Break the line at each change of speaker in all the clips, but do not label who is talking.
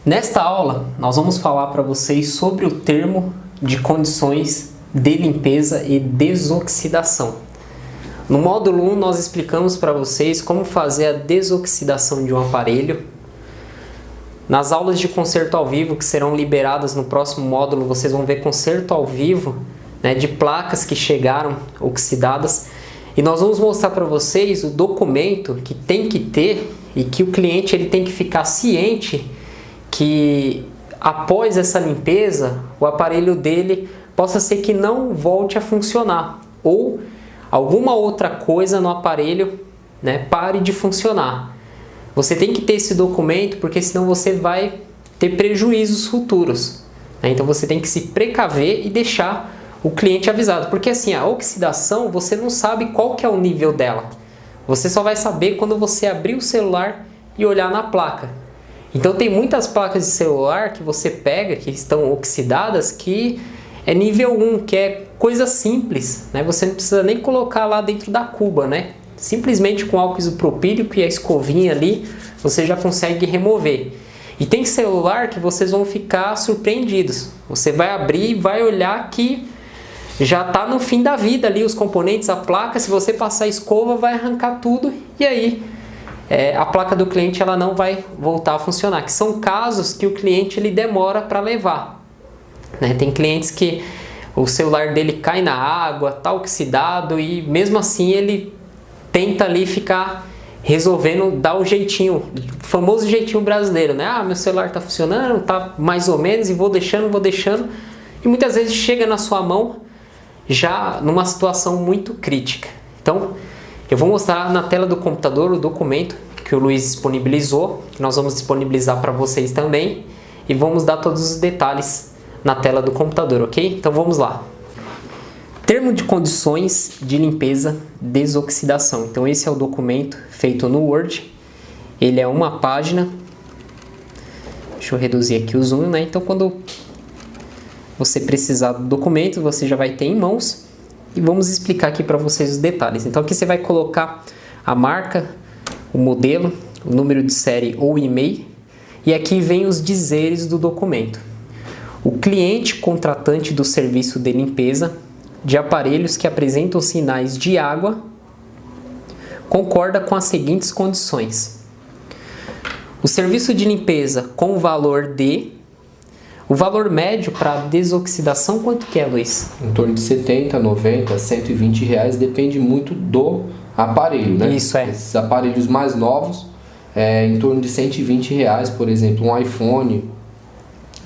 Nesta aula, nós vamos falar para vocês sobre o termo de condições de limpeza e desoxidação. No módulo 1, nós explicamos para vocês como fazer a desoxidação de um aparelho. Nas aulas de conserto ao vivo, que serão liberadas no próximo módulo, vocês vão ver conserto ao vivo, de placas que chegaram oxidadas. E nós vamos mostrar para vocês o documento que tem que ter e que o cliente ele tem que ficar ciente que após essa limpeza o aparelho dele possa ser que não volte a funcionar ou alguma outra coisa no aparelho pare de funcionar. Você tem que ter esse documento porque senão você vai ter prejuízos futuros. Então você tem que se precaver e deixar o cliente avisado, porque assim, a oxidação você não sabe qual que é o nível dela. Você só vai saber quando você abrir o celular e olhar na placa. Então tem muitas placas de celular que você pega, que estão oxidadas, que é nível 1, que é coisa simples, Você não precisa nem colocar lá dentro da cuba, Simplesmente com álcool isopropílico e a escovinha ali, você já consegue remover. E tem celular que vocês vão ficar surpreendidos. Você vai abrir e vai olhar que já está no fim da vida ali os componentes, a placa, se você passar a escova vai arrancar tudo e aí a placa do cliente ela não vai voltar a funcionar, que são casos que o cliente ele demora para levar. Tem clientes que o celular dele cai na água, está oxidado e mesmo assim ele tenta ali ficar resolvendo, dar o jeitinho, o famoso jeitinho brasileiro, meu celular está funcionando, está mais ou menos e vou deixando e muitas vezes chega na sua mão já numa situação muito crítica. Então, eu vou mostrar na tela do computador o documento que o Luiz disponibilizou, que nós vamos disponibilizar para vocês também, e vamos dar todos os detalhes na tela do computador, ok? Então vamos lá. Termo de condições de limpeza, desoxidação. Então esse é o documento feito no Word, ele é uma página. Deixa eu reduzir aqui o zoom, Então quando você precisar do documento, você já vai ter em mãos. E vamos explicar aqui para vocês os detalhes. Então aqui você vai colocar a marca, o modelo, o número de série ou e-mail. E aqui vem os dizeres do documento. O cliente contratante do serviço de limpeza de aparelhos que apresentam sinais de água concorda com as seguintes condições. O serviço de limpeza com o valor de... O valor médio para desoxidação, quanto que é, Luiz?
Em torno de 70, 90, 120 reais, depende muito do aparelho,
Isso é.
Esses aparelhos mais novos, em torno de 120 reais, por exemplo, um iPhone,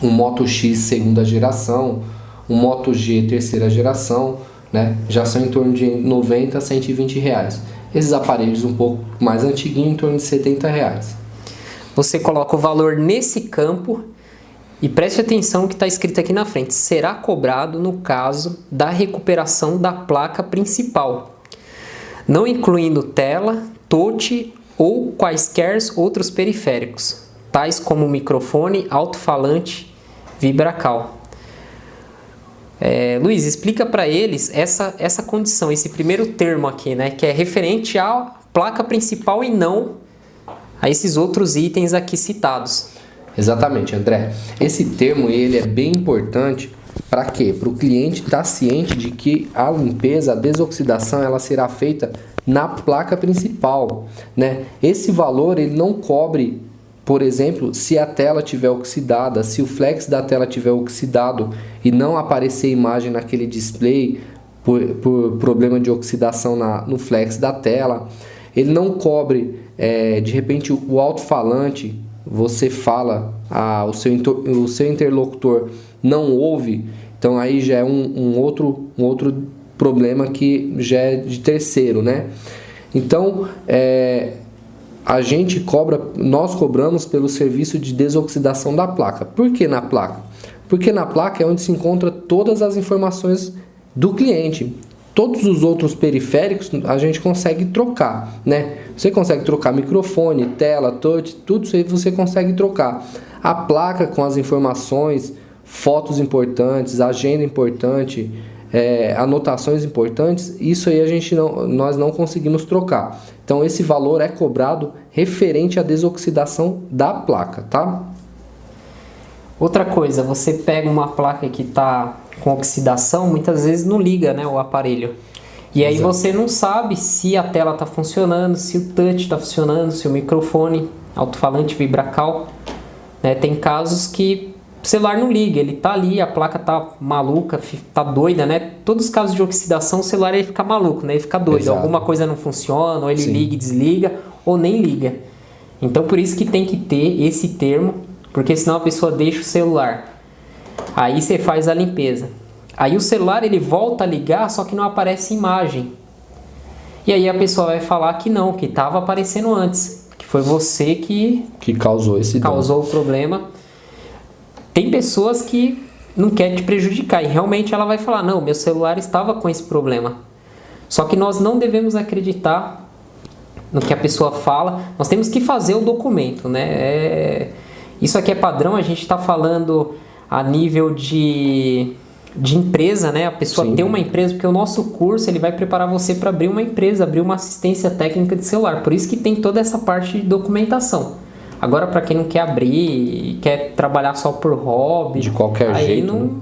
um Moto X segunda geração, um Moto G terceira geração, já são em torno de 90 a 120 reais. Esses aparelhos um pouco mais antiguinhos, em torno de 70 reais.
Você coloca o valor nesse campo. E preste atenção que está escrito aqui na frente, será cobrado no caso da recuperação da placa principal, não incluindo tela, touch ou quaisquer outros periféricos, tais como microfone, alto-falante, vibracal. Luiz, explica para eles essa condição, esse primeiro termo aqui, que é referente à placa principal e não a esses outros itens aqui citados.
Exatamente, André. Esse termo ele é bem importante para quê? Para o cliente estar ciente de que a limpeza, a desoxidação, ela será feita na placa principal, Esse valor ele não cobre, por exemplo, se a tela estiver oxidada, se o flex da tela estiver oxidado e não aparecer imagem naquele display por problema de oxidação no flex da tela. Ele não cobre, de repente, o alto-falante. Você fala, o seu interlocutor não ouve, então aí já é um outro problema que já é de terceiro, Então, nós cobramos pelo serviço de desoxidação da placa. Por que na placa? Porque na placa é onde se encontra todas as informações do cliente. Todos os outros periféricos a gente consegue trocar, Você consegue trocar microfone, tela, touch, tudo isso aí você consegue trocar. A placa com as informações, fotos importantes, agenda importante, anotações importantes, isso aí nós não conseguimos trocar. Então esse valor é cobrado referente à desoxidação da placa, tá?
Outra coisa, você pega uma placa que está com oxidação, muitas vezes não liga, né, o aparelho. E aí você não sabe se a tela está funcionando, se o touch está funcionando, se o microfone, alto-falante, vibracal. Né? Tem casos que o celular não liga, ele está ali, a placa está maluca, está doida, né? Todos os casos de oxidação, o celular ele fica maluco, né? Ele fica doido,
Exato.
Alguma coisa não funciona, ou ele
Sim.
liga e desliga, ou nem liga. Então por isso que tem que ter esse termo, porque senão a pessoa deixa o celular. Aí você faz a limpeza. Aí o celular ele volta a ligar, só que não aparece imagem. E aí a pessoa vai falar que não, que estava aparecendo antes. Que foi você que
causou esse dano.
Causou o problema. Tem pessoas que não querem te prejudicar. E realmente ela vai falar, não, meu celular estava com esse problema. Só que nós não devemos acreditar no que a pessoa fala. Nós temos que fazer o documento, né? Isso aqui é padrão, a gente está falando a nível de empresa, né? A pessoa
Sim.
ter uma empresa, porque o nosso curso ele vai preparar você para abrir uma empresa, abrir uma assistência técnica de celular. Por isso que tem toda essa parte de documentação. Agora, para quem não quer abrir, quer trabalhar só por hobby,
de qualquer
aí
jeito,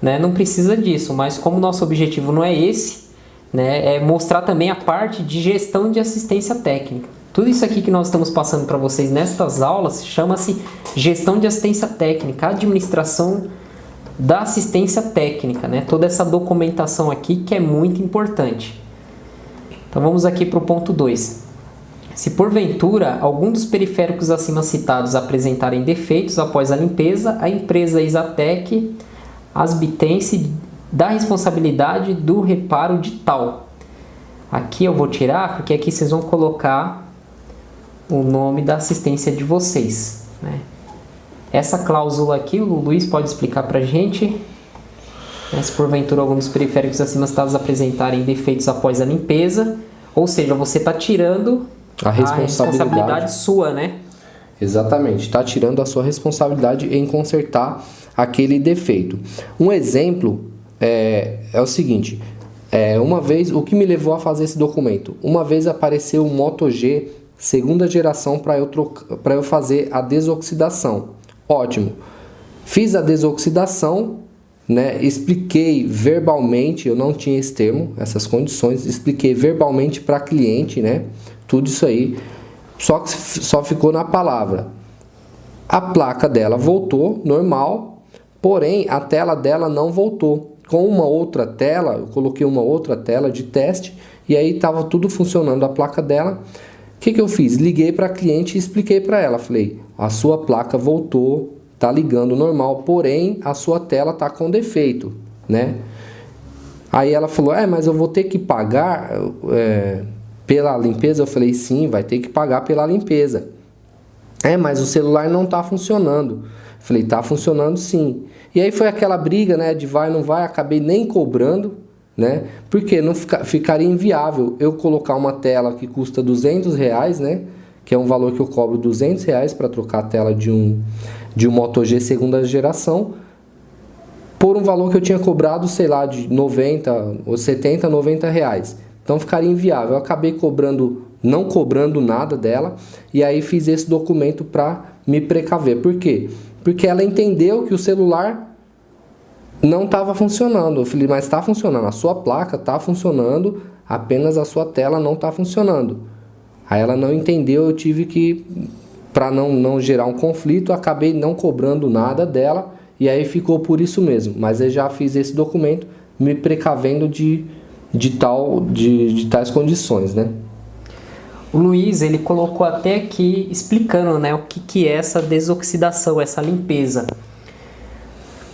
não precisa disso. Mas como o nosso objetivo não é esse, né? É mostrar também a parte de gestão de assistência técnica. Tudo isso aqui que nós estamos passando para vocês nestas aulas chama-se gestão de assistência técnica, administração da assistência técnica, né? Toda essa documentação aqui que é muito importante. Então vamos aqui para o ponto 2. Se porventura algum dos periféricos acima citados apresentarem defeitos após a limpeza, a empresa Exatec asbitense da responsabilidade do reparo de tal. Aqui eu vou tirar, porque aqui vocês vão colocar o nome da assistência de vocês, né? Essa cláusula aqui, o Luiz pode explicar pra gente, né? Se porventura algum dos periféricos acima citados apresentarem defeitos após a limpeza, ou seja, você está tirando a responsabilidade sua, né?
Exatamente, está tirando a sua responsabilidade em consertar aquele defeito. Um exemplo é o seguinte, uma vez, o que me levou a fazer esse documento? Uma vez apareceu um Moto G segunda geração para eu fazer a desoxidação. Ótimo, fiz a desoxidação, né? Expliquei verbalmente, eu não tinha esse termo, essas condições, expliquei verbalmente para cliente, né? Tudo isso aí, só ficou na palavra. A placa dela voltou normal, porém a tela dela não voltou. Com uma outra tela, eu coloquei uma outra tela de teste e aí estava tudo funcionando a placa dela. O que eu fiz? Liguei para a cliente e expliquei para ela. Falei, a sua placa voltou, tá ligando normal, porém a sua tela tá com defeito, né? Aí ela falou, mas eu vou ter que pagar pela limpeza? Eu falei, sim, vai ter que pagar pela limpeza. Mas o celular não tá funcionando. Eu falei, tá funcionando sim. E aí foi aquela briga, né, de vai, não vai, acabei nem cobrando, né? Porque não ficaria inviável eu colocar uma tela que custa R$200, né? Que é um valor que eu cobro R$200 para trocar a tela de um Moto G segunda geração, por um valor que eu tinha cobrado, sei lá, de 90 ou 70, R$90. Então ficaria inviável. Eu acabei não cobrando nada dela, e aí fiz esse documento para me precaver. Por quê? Porque ela entendeu que o celular não estava funcionando. Eu falei, mas está funcionando, a sua placa está funcionando, apenas a sua tela não está funcionando. Aí ela não entendeu, eu tive que, para não gerar um conflito, acabei não cobrando nada dela, e aí ficou por isso mesmo. Mas eu já fiz esse documento me precavendo de tais condições, né?
O Luiz, ele colocou até aqui explicando, né, o que é essa desoxidação, essa limpeza.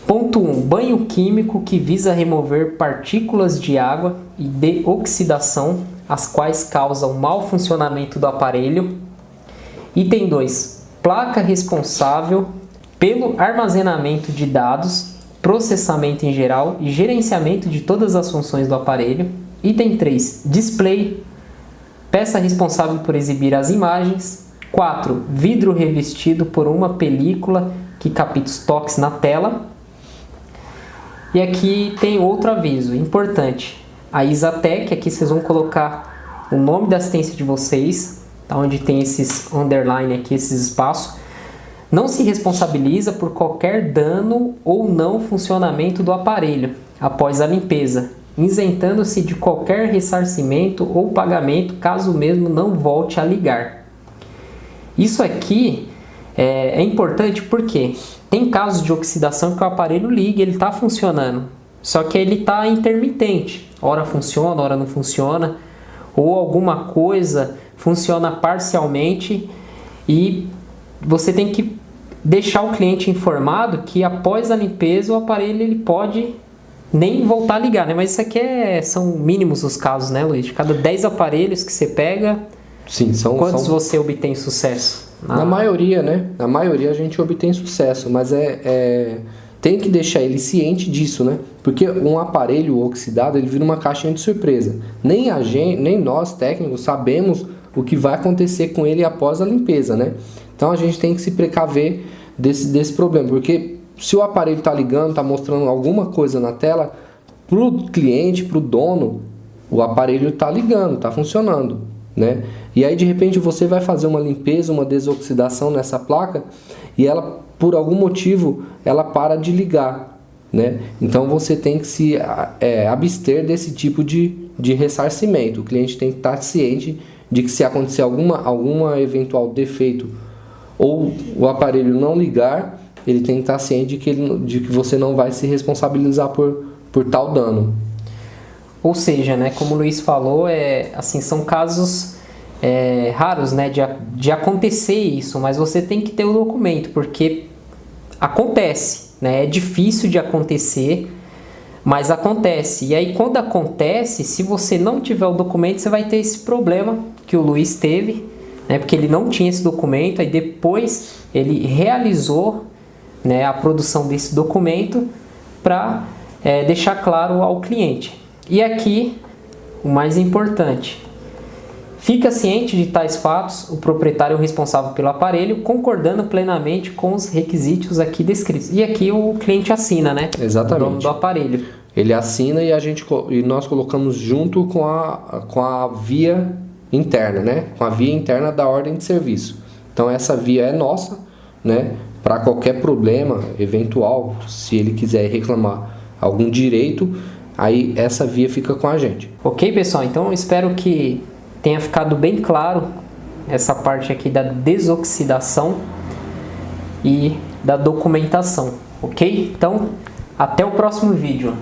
Ponto 1. Banho químico que visa remover partículas de água e de oxidação, as quais causam mau funcionamento do aparelho. Item 2. Placa responsável pelo armazenamento de dados, processamento em geral e gerenciamento de todas as funções do aparelho. Item 3. Display, peça responsável por exibir as imagens. 4. Vidro revestido por uma película que capta os toques na tela. E aqui tem outro aviso importante. A Exatec, aqui vocês vão colocar o nome da assistência de vocês, tá? Onde tem esses underline aqui, esses espaços. Não se responsabiliza por qualquer dano ou não funcionamento do aparelho após a limpeza, isentando-se de qualquer ressarcimento ou pagamento caso o mesmo não volte a ligar. Isso aqui é importante porque tem casos de oxidação que o aparelho liga, ele está funcionando, só que ele está intermitente, ora funciona, ora não funciona, ou alguma coisa funciona parcialmente, e você tem que deixar o cliente informado que após a limpeza o aparelho ele pode nem voltar a ligar, né? Mas isso aqui são mínimos os casos, né, Luiz? De cada 10 aparelhos que você pega,
sim,
quantos você obtém sucesso?
Na maioria, né? Na maioria a gente obtém sucesso, mas tem que deixar ele ciente disso, né? Porque um aparelho oxidado, ele vira uma caixinha de surpresa. Nem a gente, nem nós técnicos sabemos o que vai acontecer com ele após a limpeza, né? Então a gente tem que se precaver desse problema, porque se o aparelho está ligando, está mostrando alguma coisa na tela, para o cliente, para o dono, o aparelho está ligando, está funcionando, né? E aí de repente você vai fazer uma limpeza, uma desoxidação nessa placa e ela, por algum motivo, ela para de ligar, né? Então você tem que se abster desse tipo de ressarcimento. O cliente tem que estar ciente de que se acontecer alguma eventual defeito ou o aparelho não ligar, ele tem que estar ciente de que você não vai se responsabilizar por tal dano.
Ou seja, né, como o Luiz falou, assim, são casos raros, né, de acontecer isso, mas você tem que ter o documento, porque acontece, né, é difícil de acontecer, mas acontece. E aí quando acontece, se você não tiver o documento, você vai ter esse problema que o Luiz teve, né, porque ele não tinha esse documento, aí depois ele realizou, né, a produção desse documento para deixar claro ao cliente. E aqui, o mais importante, fica ciente de tais fatos o proprietário responsável pelo aparelho, concordando plenamente com os requisitos aqui descritos. E aqui o cliente assina, né?
Exatamente.
O dono do aparelho.
Ele assina e nós colocamos junto com a via interna, né? Com a via interna da ordem de serviço. Então essa via é nossa, né? Para qualquer problema eventual, se ele quiser reclamar algum direito, aí essa via fica com a gente.
Ok, pessoal? Então eu espero que tenha ficado bem claro essa parte aqui da desoxidação e da documentação, ok? Então, até o próximo vídeo.